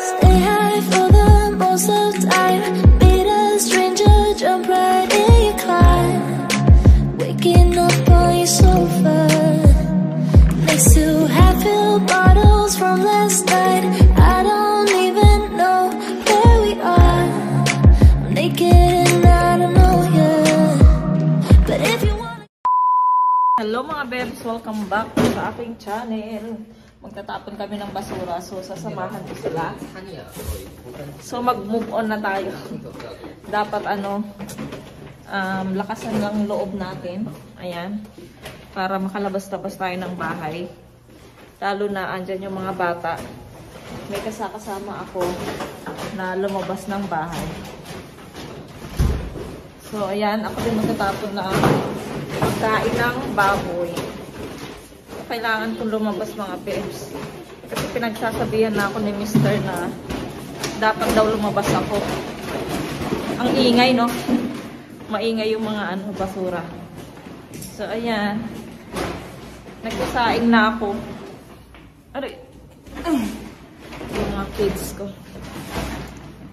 Stay high for the most of time. Meet a stranger, jump right in your climb. Waking up on your sofa next to half-filled bottles from last night. I don't even know where we are. I'm naked and I don't know you. But if you want. Hello mga bebs, welcome back sa aking channel. Magtatapon kami ng basura, so sasamahan ko sila. So mag-move on na tayo. Dapat lakasan lang loob natin. Ayan. Para makalabas-labas tayo ng bahay. Lalo na andyan yung mga bata. May kasama ako na lumabas ng bahay. So ayan, ako din magtatapon na pagkain ng baboy. Kailangan kong lumabas mga bebs. Kasi pinagsasabihan na ako ni Mr. na dapat daw lumabas ako. Ang ingay, no? Maingay yung mga basura. So, ayan. Nagsasaing na ako. Aray. Yung mga kids ko.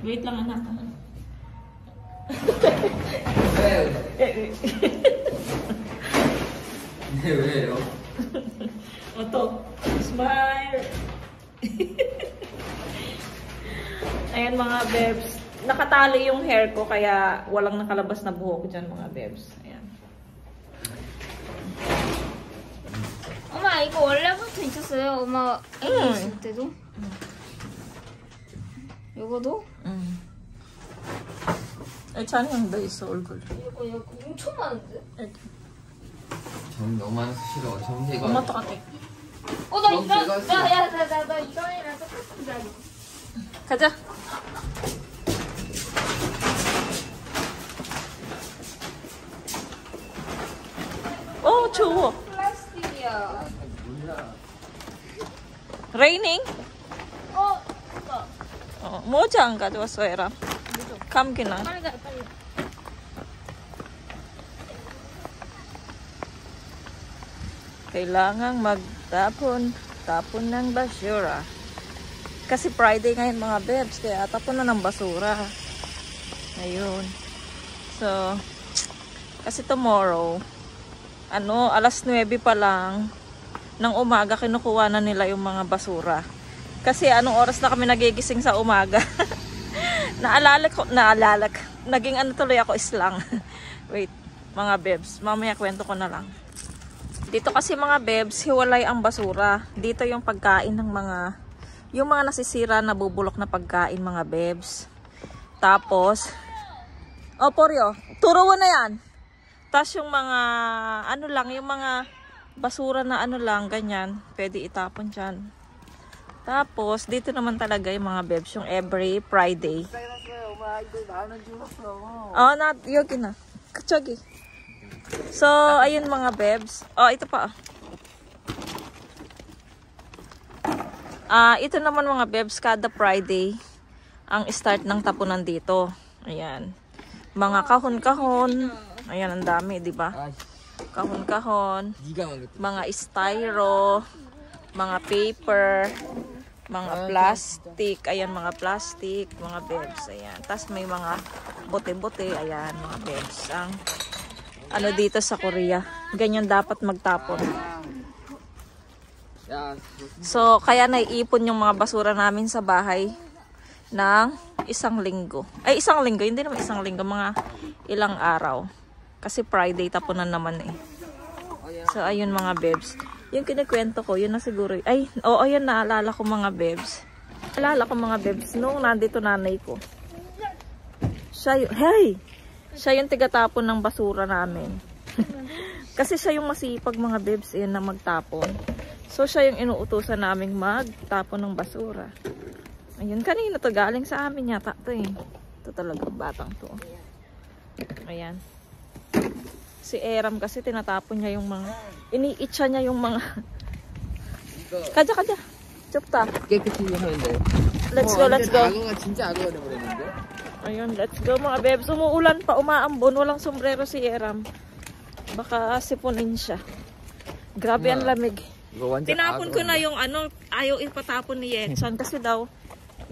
Wait lang, anak. 왜요? Oto, smile! Ayan mga bebs. Nakatali yung hair ko kaya walang nakalabas na buhok dyan mga bebs. Ayan. 엄마 이거 원래부터 있었어요? 엄마 애기 있을 때도? 이거도? 응. 찬이 형도 있어 얼굴. 이거 엄청 많은데? 점 너무 많아서 싫어. 점세가. 엄마 똑같아. 나 이거 나 이거랑 똑같은 줄 알고. 가자. 추워. 플라스틱이야. Raining? 이거. 모자 안 가져왔어, 에라. 감기 나. 빨리 가, 빨리. Kailangang magtapon ng basura. Kasi Friday ngayon mga bebs, kaya tapon na ng basura. Ayun. So, kasi tomorrow, alas 9 pa lang ng umaga kinukuha na nila yung mga basura. Kasi anong oras na kami nagigising sa umaga? Naalala ko, naging tuloy ako islang. Wait, mga bebs, mamaya kwento ko na lang. Dito kasi mga bebs, hiwalay ang basura. Dito yung pagkain ng yung mga nasisira na bubulok na pagkain mga bebs. Tapos, Poryo, turo mo na yan. Tapos yung mga, yung mga basura na ganyan, pwede itapon dyan. Tapos, dito naman talaga yung mga bebs, yung every Friday. Yogi na. Kachagi. So, ayun mga bebs. Ito pa. Ito naman mga bebs, kada Friday, ang start ng tapunan dito. Ayan. Mga kahon-kahon. Ayan, ang dami, di ba? Kahon-kahon. Mga styro. Mga paper. Mga plastic. Ayan, mga plastic. Mga bebs. Ayan. Tapos may mga bote-bote. Ayan, mga bebs. Ang dito sa Korea. Ganyan dapat magtapon. So, kaya naiipon yung mga basura namin sa bahay ng isang linggo. Ay, isang linggo. Hindi naman isang linggo. Mga ilang araw. Kasi Friday tapunan naman eh. So, ayun mga bebs. Yung kinikwento ko, yun na siguro. Ay, ayun naalala ko mga bebs. Naalala ko mga bebs. Nung nandito nanay ko. Siya yung tigatapon ng basura namin. Kasi siya yung masipag mga bebs na magtapon. So siya yung inuutusan naming magtapon ng basura. Ayun, kanina to galing sa amin yata to eh. Ito talagang batang to. Ayan. Si Eram kasi tinatapon niya yung mga, iniitsa niya yung mga. Kaja. Chupta. Let's go. Ayun, let's go mga bebs. Umuulan pa, umaambon. Walang sombrero si Eram. Baka sipunin siya. Grabe ang lamig. Tinapon ko na yung ayaw ipatapon ni Yetsan kasi daw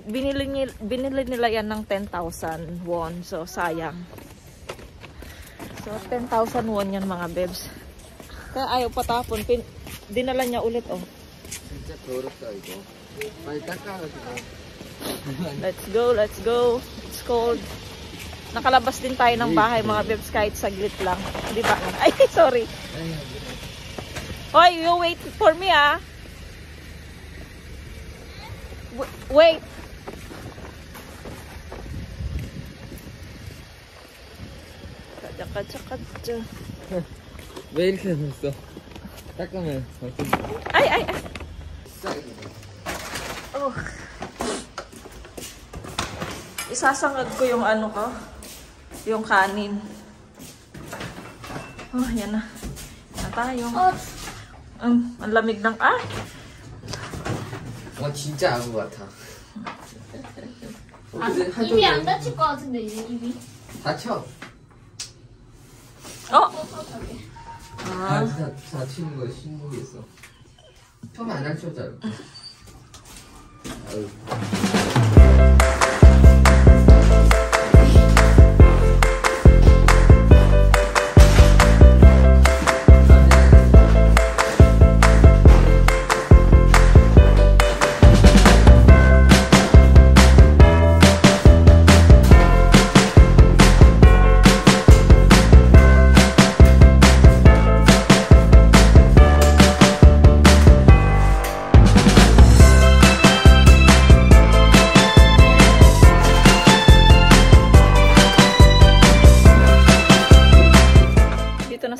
binili nila yan ng 10,000 won. So, sayang. So, 10,000 won yan mga bebs. Kaya ayaw patapon. Dinala niya ulit, oh. 진짜 더럽다 이거. 빨리 닦아가지고. Let's go, let's go. It's cold. Nakalabas din tayo ng bahay mga bebs kahit saglit lang. Di ba? Ay, sorry. Hoy, you wait for me ah. Wait. kadya. 왜 이렇게 넣었어? 닦으면 Ay. Oh. Isasangag ko yung ano ko. Yung kanin. Oh, yan na. Yan tayo. Ang lamig ng 진짜 아구 같아. 입이 안 다칠 것 같은데 이제 입이. 다쳐. 다치는 거 신고했어. 처음에 안 다쳤잖아. 아유.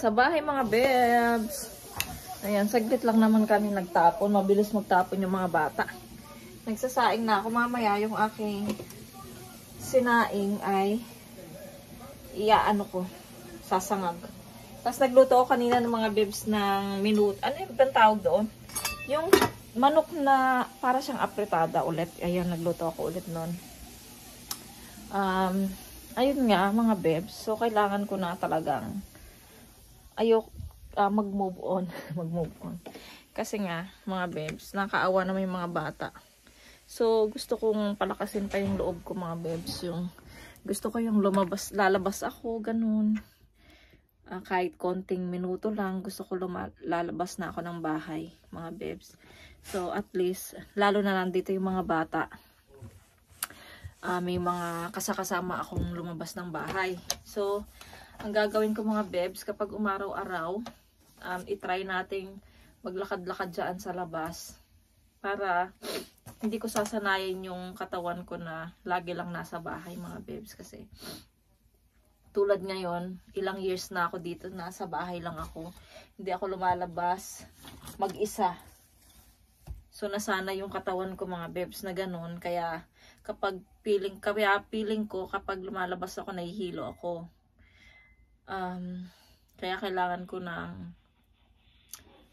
Sa bahay mga bebs. Ayan, saglit lang naman kami nagtapon. Mabilis magtapon yung mga bata. Nagsasaing na ako. Mamaya yung aking sinaing ay iaano ko, sasangag. Tapos nagluto ako kanina ng mga bebs ng minuto. Ano yung tawag doon? Yung manok na para siyang apretada ulit. Ayan, nagluto ako ulit nun. Ayun nga mga bebs. So, kailangan ko na talagang mag-move on. Mag-move on. Kasi nga, mga bebs, nakaawa naman yung mga bata. So, gusto kong palakasin pa yung loob ko, mga bebs. Gusto ko yung lalabas ako, ganun. Kahit konting minuto lang, gusto ko lalabas na ako ng bahay, mga bebs. So, at least, lalo na lang dito yung mga bata. May mga kasama akong lumabas ng bahay. So, ang gagawin ko mga bebs, kapag umaraw-araw, itry nating maglakad-lakad dyan sa labas. Para hindi ko sasanayin yung katawan ko na lagi lang nasa bahay mga bebs. Kasi tulad ngayon, ilang years na ako dito, nasa bahay lang ako. Hindi ako lumalabas mag-isa. So nasana yung katawan ko mga bebs na ganun. Kaya kapag feeling ko kapag lumalabas ako, nahihilo ako. Kaya kailangan ko nang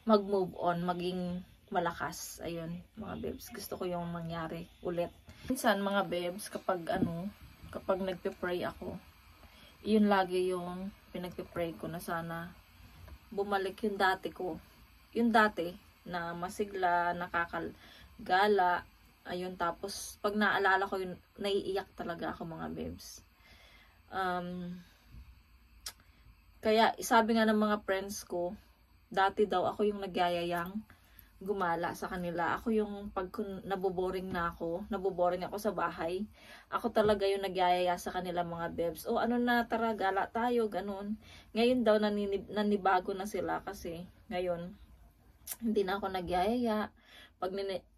mag-move on, maging malakas. Ayun, mga bebs. Gusto ko yung mangyari ulit. Minsan, mga bebs, kapag nagpe-pray ako, yun lagi yung pinagpe-pray ko na sana bumalik yung dati ko. Yung dati, na masigla, nakakagala. Ayun, tapos, pag naalala ko yun, naiiyak talaga ako, mga bebs. Kaya sabi nga ng mga friends ko, dati daw ako yung nagyayayang gumala sa kanila. Ako yung pag naboboring ako sa bahay, ako talaga yung nagyayaya sa kanila mga bebs. O ano na, tara, gala tayo, ganun. Ngayon daw nanibago na sila kasi ngayon, hindi na ako nagyayaya.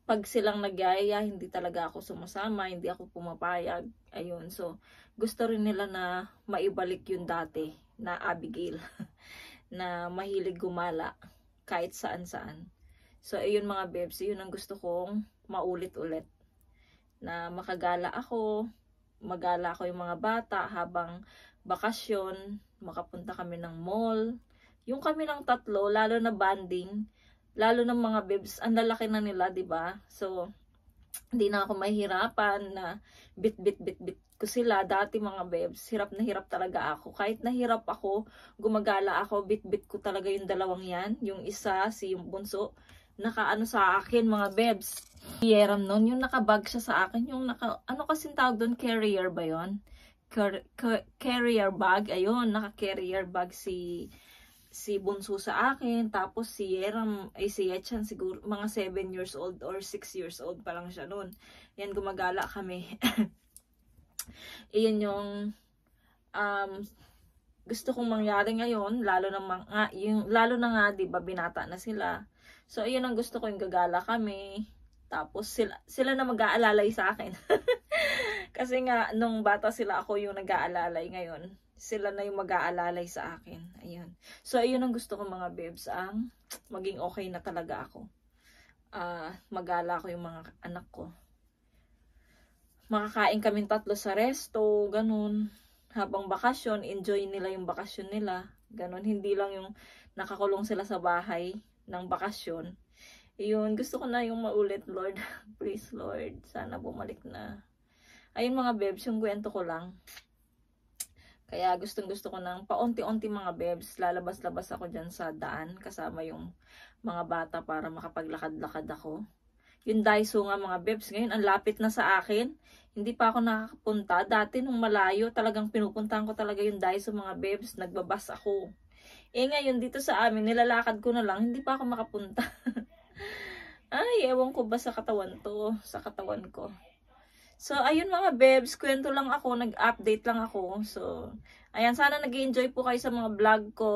Pag silang nagyayaya, hindi talaga ako sumasama, hindi ako pumapayag. Ayun, so gusto rin nila na maibalik yung dati na Abigail na mahilig gumala kahit saan-saan. So ayun mga bebs, yun ang gusto kong maulit-ulit, na magala ako yung mga bata habang bakasyon, makapunta kami ng mall, yung kami lang tatlo, lalo na bonding, lalo ng mga bebs, ang lalaki na nila, 'di ba? So hindi na ako mahihirapan na bit ko sila. Dati mga bebs, hirap na hirap talaga ako. Kahit nahirap ako, gumagala ako, bit ko talaga yung dalawang yan. Yung isa, yung bunso, naka-ano sa akin, mga bebs. Yeram nun, yung nakabag siya sa akin, yung ano kasing tawag doon, carrier ba yun? Carrier bag, ayun, naka-carrier bag si Bunso sa akin, tapos si Yeram, si Yechan siguro mga 7 years old or 6 years old pa lang siya noon. Yan, gumagala kami. Iyan yung gusto kong mangyari ngayon, lalo na nga 'di ba binata na sila. So iyan ang gusto ko, yung gagala kami. Tapos sila na mag-aalalay sa akin. Kasi nga nung bata sila, ako yung nag-aalalay. Ngayon sila na yung mag-aalalay sa akin. Ayun. So, ayun ang gusto ko, mga bebs. Ang maging okay na talaga ako. Magala ko yung mga anak ko. Makakain kaming 3 sa resto. Ganun. Habang bakasyon, enjoy nila yung bakasyon nila. Ganun. Hindi lang yung nakakulong sila sa bahay ng bakasyon. Ayun. Gusto ko na yung maulit, Lord. Please, Lord. Sana bumalik na. Ayun, mga bebs. Yung kwento ko lang. Kaya gustong-gusto ko ng paunti-unti, mga bebs. Lalabas-labas ako dyan sa daan kasama yung mga bata para makapaglakad-lakad ako. Yung Daiso nga, mga bebs, ngayon ang lapit na sa akin. Hindi pa ako nakakapunta. Dati nung malayo, talagang pinupuntahan ko talaga yung Daiso, mga bebs. Nagbabas ako. Ngayon dito sa amin, nilalakad ko na lang. Hindi pa ako makapunta. Ay, ewan ko ba sa katawan to. Sa katawan ko. So, ayun, mga bebs, kwento lang ako, nag-update lang ako. So, ayan, sana nag-enjoy po kayo sa mga vlog ko,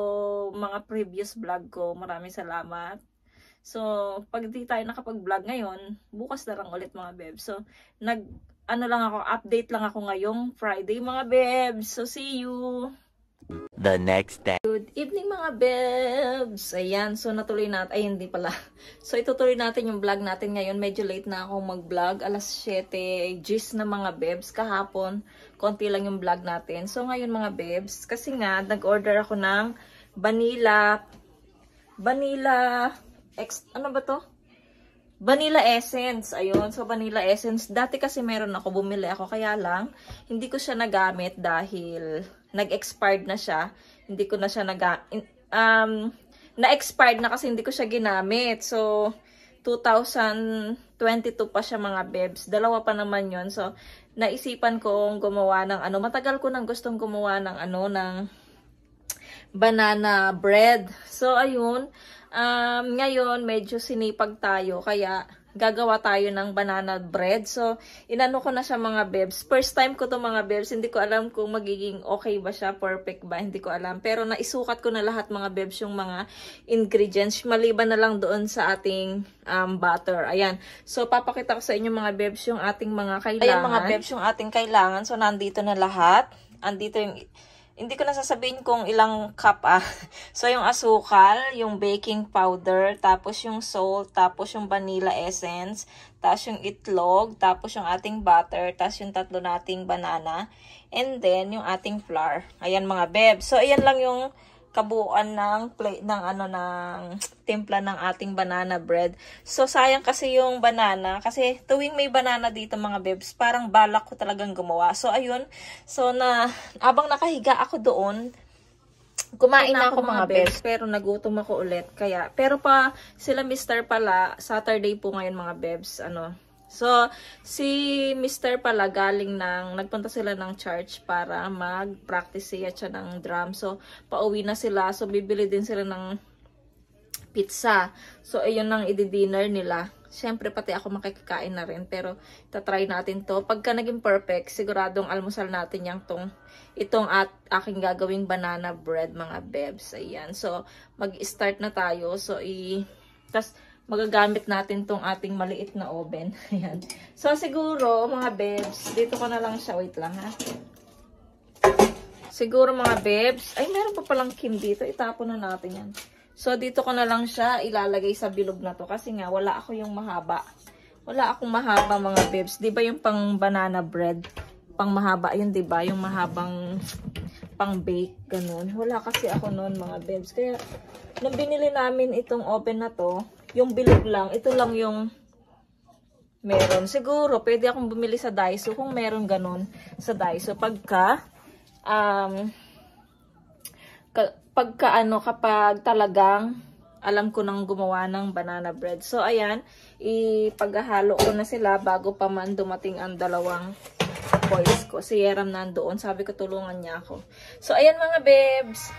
mga previous vlog ko. Maraming salamat. So, pag di tayo nakapag-vlog ngayon, bukas na lang ulit, mga bebs. So, update lang ako ngayong Friday, mga bebs. So, see you! The next day. Good evening, mga bebs! Ayan, so natuloy natin. Ay, hindi pala. So, itutuloy natin yung vlog natin ngayon. Medyo late na akong mag-vlog. Alas 7, gis na, mga bebs. Kahapon, konti lang yung vlog natin. So, ngayon, mga bebs, kasi nga, nag-order ako ng vanilla, ano ba to? Vanilla essence. Ayun. So, vanilla essence. Dati kasi meron ako, bumili ako. Kaya lang, hindi ko siya nagamit dahil nag-expired na siya. Hindi ko na siya na-expired na kasi hindi ko siya ginamit. So, 2022 pa siya, mga bebs. Dalawa pa naman yon. So, naisipan kong gumawa ng matagal ko nang gustong gumawa ng ng banana bread. So, ayun. Ngayon, medyo sinipag tayo, kaya gagawa tayo ng banana bread. So, inano ko na siya, mga bebs. First time ko to, mga bebs. Hindi ko alam kung magiging okay ba siya, perfect ba, hindi ko alam. Pero naisukat ko na lahat, mga bebs, yung mga ingredients. Maliban na lang doon sa ating butter. Ayan. So, papakita ko sa inyo, mga bebs, yung ating mga kailangan. Ayan, mga bebs, yung ating kailangan. So, nandito na lahat. Andito yung... Hindi ko na sasabihin kung ilang cup So, yung asukal, yung baking powder, tapos yung salt, tapos yung vanilla essence, tapos yung itlog, tapos yung ating butter, tapos yung 3 nating banana, and then yung ating flour. Ayan, mga beb. So, ayan lang yung kabuuan ng timpla ng ating banana bread. So, sayang kasi yung banana. Kasi tuwing may banana dito, mga bebs, parang balak ko talagang gumawa. So, ayun. So, abang nakahiga ako doon, kumain na ako, mga bebs. Pero nagutom ako ulit. Pero pa, sila Mr. pala, Saturday po ngayon, mga bebs, So, si Mr. pala nagpunta sila ng church para mag-practice siya ng drum. So, pauwi na sila. So, bibili din sila ng pizza. So, ayun ang i-dinner nila. Siyempre, pati ako makikikain na rin. Pero, tatry natin to. Pagka naging perfect, siguradong almusal natin itong aking gagawing banana bread, mga bebs. Ayan. So, mag-start na tayo. So, tas magagamit natin tong ating maliit na oven. Ayan. So, siguro, mga bebs, dito ko na lang siya. Wait lang, ha. Siguro, mga bebs, ay, meron pa palang kim dito. Itapon na natin yan. So, dito ko na lang siya ilalagay sa bilog na to. Kasi nga, wala ako yung mahaba. Wala akong mahaba, mga bebs. Diba yung pang banana bread? Pang mahaba yun, diba? Yung mahabang pang bake, ganun. Wala kasi ako noon, mga bebs. Kaya, nung binili namin itong oven na to, yung bilog lang, ito lang yung meron. Siguro, pwede akong bumili sa Daiso kung meron ganun sa Daiso. Kapag talagang alam ko nang gumawa ng banana bread. So, ayan, ipaghahalo ko na sila bago pa man dumating ang dalawang boys ko. Si Yeram nandoon. Sabi ko, tulungan niya ako. So, ayan mga bebs.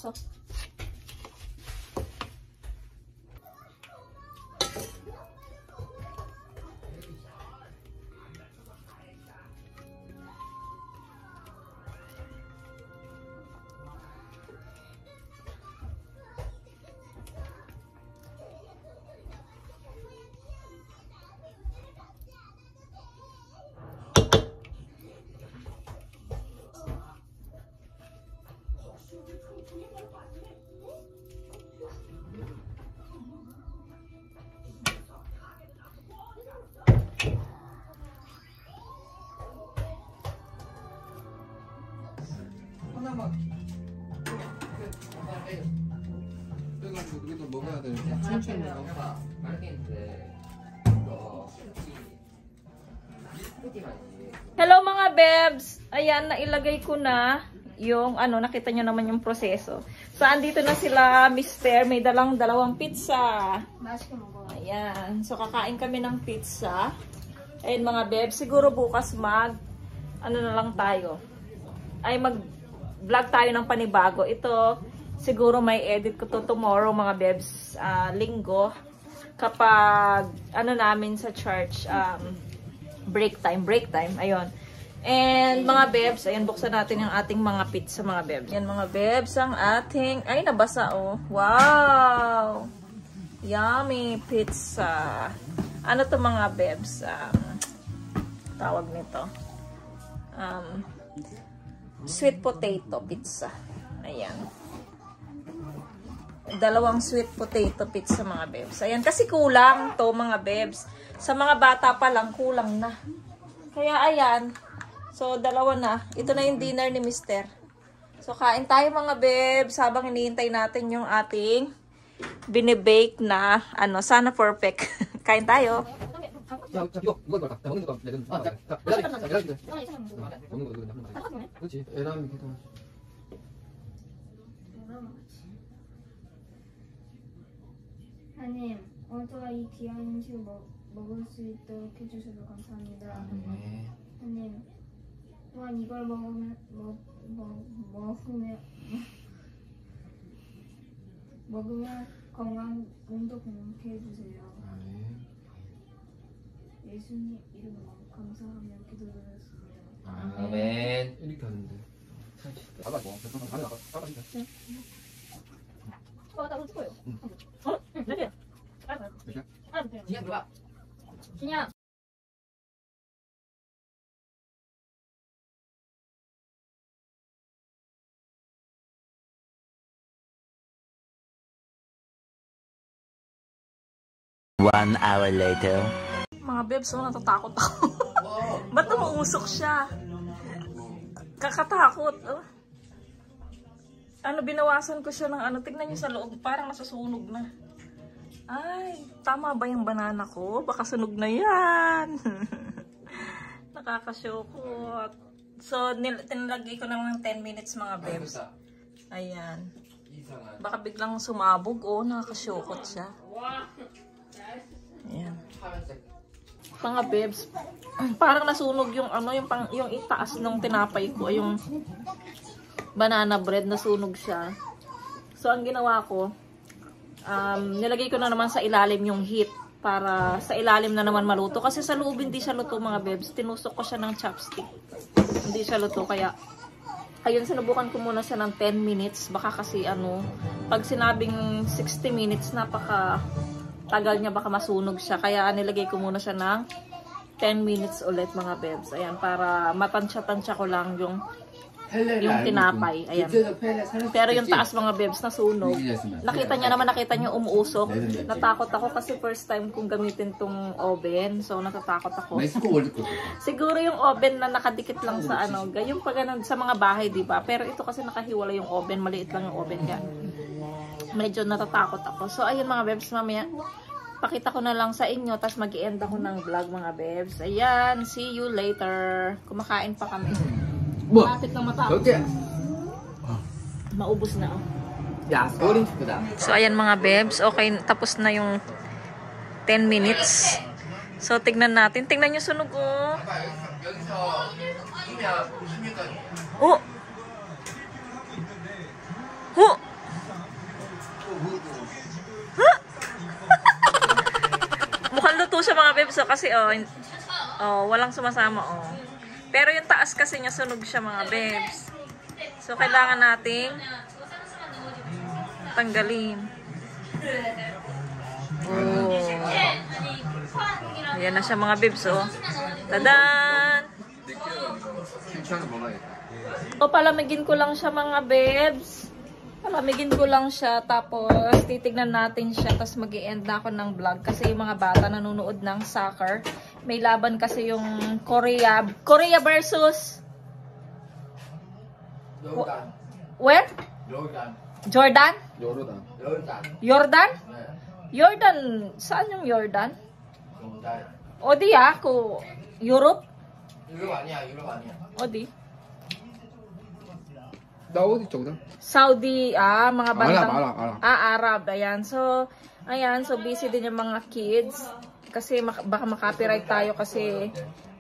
So, 하나만. 그래가지고 우리도 먹어야 되니까 천천히 먹어. hello mga bebs! Ayan, nailagay ko na yung ano, nakita nyo naman yung proseso. So, andito na sila, Mister. May dalang 2 pizza. 맛있게 먹어. Ayan. So, kakain kami ng pizza. Ayun mga bebs. Siguro bukas ano na lang tayo. Ay, mag-vlog tayo ng panibago. Ito, siguro may edit ko to tomorrow mga bebs. Linggo. Kapag, ano namin sa church, break time. Ayun. And mga bebs, ayun, buksan natin yung ating mga pizza mga bebs. Yan mga bebs, ang ating, ay nabasa oh. Wow! Yummy pizza. Ano to mga bebs? Tawag nito. Sweet potato pizza. Ayan. 2 sweet potato pizza mga bebs. Ayan, kasi kulang to mga bebs. Sa mga bata pa lang, kulang na. Kaya ayan. So, 2 na. Ito na yung dinner ni Mister. So, kain tayo mga bebs habang hinihintay natin yung ating binibake na, ano, sana perfect. Kain tayo. 자, 이거 먹을까? 자, 먹는 거 내는. 먹는 거 그렇지. 애랑 이렇게 좀. 하나님, 오늘도 이 귀한 음식 먹을 수 있도록 해주셔서 감사합니다. 하나님, 또한 이걸 먹으면 건강 몸도 건강케 해주세요. 예수님 이름으로 감사하며 기도드렸습니다. 아멘. 이렇게 하는데. 아빠 뭐? 아빠 진짜. 나 그거 찍어요. 네. 그냥 들어와. 그냥. One hour later. Mga bebs, natatakot ako. Ba't umuusok siya? Kakatakot. Oh. Ano, binawasan ko siya ng ano. Tignan niyo sa loob. Parang nasusunog na. Ay, tama ba yung banana ko? Baka sunog na yan. Nakakasyokot. So, tinalagay ko naman ng 10 minutes mga bebs. Ayan. Baka biglang sumabog. Oh, nakakasyokot siya. Ayan. Mga bebs, parang nasunog yung ano, yung itaas ng tinapay ko, yung banana bread, nasunog siya. So ang ginawa ko, nilagay ko na naman sa ilalim yung heat para sa ilalim na naman maluto. Kasi sa loob hindi siya luto mga bebs. Tinusok ko siya ng chopstick. Hindi siya luto kaya ayun, sinubukan ko muna siya ng 10 minutes. Baka kasi ano, pag sinabing 60 minutes, napaka tagal niya, baka masunog siya. Kaya nilagay ko muna siya ng 10 minutes ulit mga bebs. Ayan, para matansya-tansya ko lang yung tinapay. Ayan. Pero yung taas mga bebs nasunog. Nakita niyo umuusok. Natakot ako kasi first time kong gamitin tong oven. So natatakot ako. Siguro yung oven na nakadikit lang sa ano, yung pag sa mga bahay, di ba? Pero ito kasi nakahiwala yung oven, maliit lang yung oven kaya medyo natatakot ako. So ayun mga bebs, mamaya pakita ko na lang sa inyo, tapos mag-i-end ako ng vlog mga bebs. Ayan, see you later. Kumakain pa kami. Malapit lang matapos. Maubos na oh. So ayan mga bebs, okay, tapos na yung 10 minutes. So tignan natin. Tingnan nyo sunog oh. Oh! Oh! Mukhang luto siya mga bebs. So, kasi walang sumasama. Pero yung taas kasi niya sunog siya mga bebs. So, kailangan nating tanggalin. Ayan na siya mga bebs. Tadan! Palamigin ko lang siya mga bebs. Palamigin ko lang siya. Tapos, titignan natin siya. Tapos, mag-i-end na ako ng vlog. Kasi yung mga bata nanonood ng soccer. May laban kasi yung Korea. Korea versus... Jordan. Where? Jordan. Jordan? Jordan. Jordan. Jordan? Jordan. Saan yung Jordan? Jordan. O di ako. Europe? 유럽 아니야. 유럽 아니야. O di? 나 어디 쪽이다? Saudi, mga bandang... Arab. Arab, ayan. So, ayan, so busy din yung mga kids. Kasi baka makapiright tayo kasi,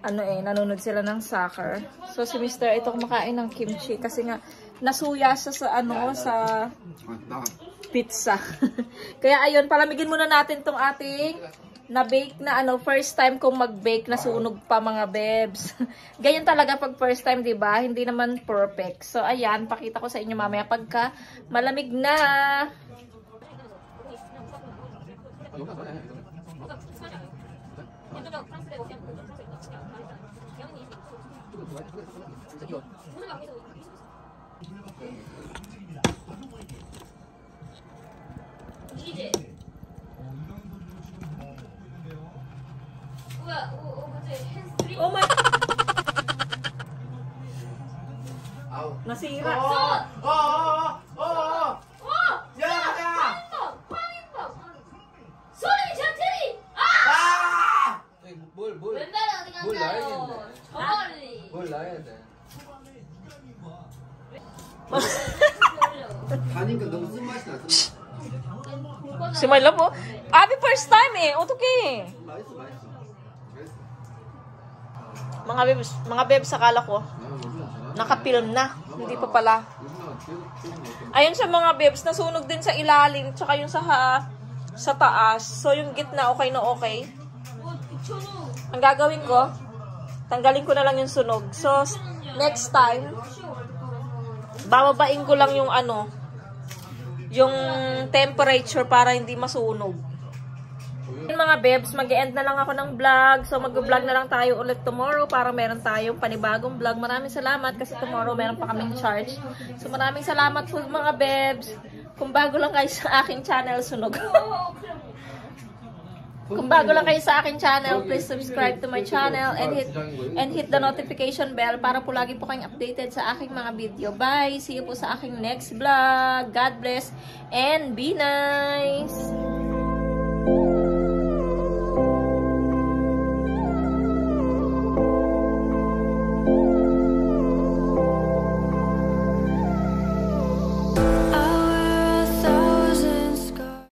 nanonood sila ng soccer. So, si Mr. ito kumakain ng kimchi kasi nga, nasuya siya sa pizza. Kaya ayun, palamigin muna natin tong ating na-bake na first time kong mag-bake na sunog pa mga bebs. Ganyan talaga pag first time, 'di ba? Hindi naman perfect. So ayan, pakita ko sa inyo mamaya pagka malamig na. Oh my... Nasira. 뭘 놔야 돼? 다니까 너무 쓴맛이 나서. Si Marla po. Abi, first time okay. Mga bebs, akala ko nakapilm na. Hindi pa pala. Ayun sa mga bebs, nasunog din sa ilalim tsaka yung sa taas. So yung gitna okay na okay. Ang gagawin ko, tanggalin ko na lang yung sunog. So next time, bababain ko lang yung yung temperature para hindi masunog. Mga bebs, mag-end na lang ako ng vlog. So mag-vlog na lang tayo ulit tomorrow para meron tayong panibagong vlog. Maraming salamat kasi tomorrow meron pa kaming charge. So maraming salamat po mga bebs. Kung bago lang kayo sa aking channel, sunog. Kung bago lang kayo sa aking channel, please subscribe to my channel and hit the notification bell para po lagi po kayong updated sa aking mga video. Bye! See you po sa aking next vlog. God bless and be nice!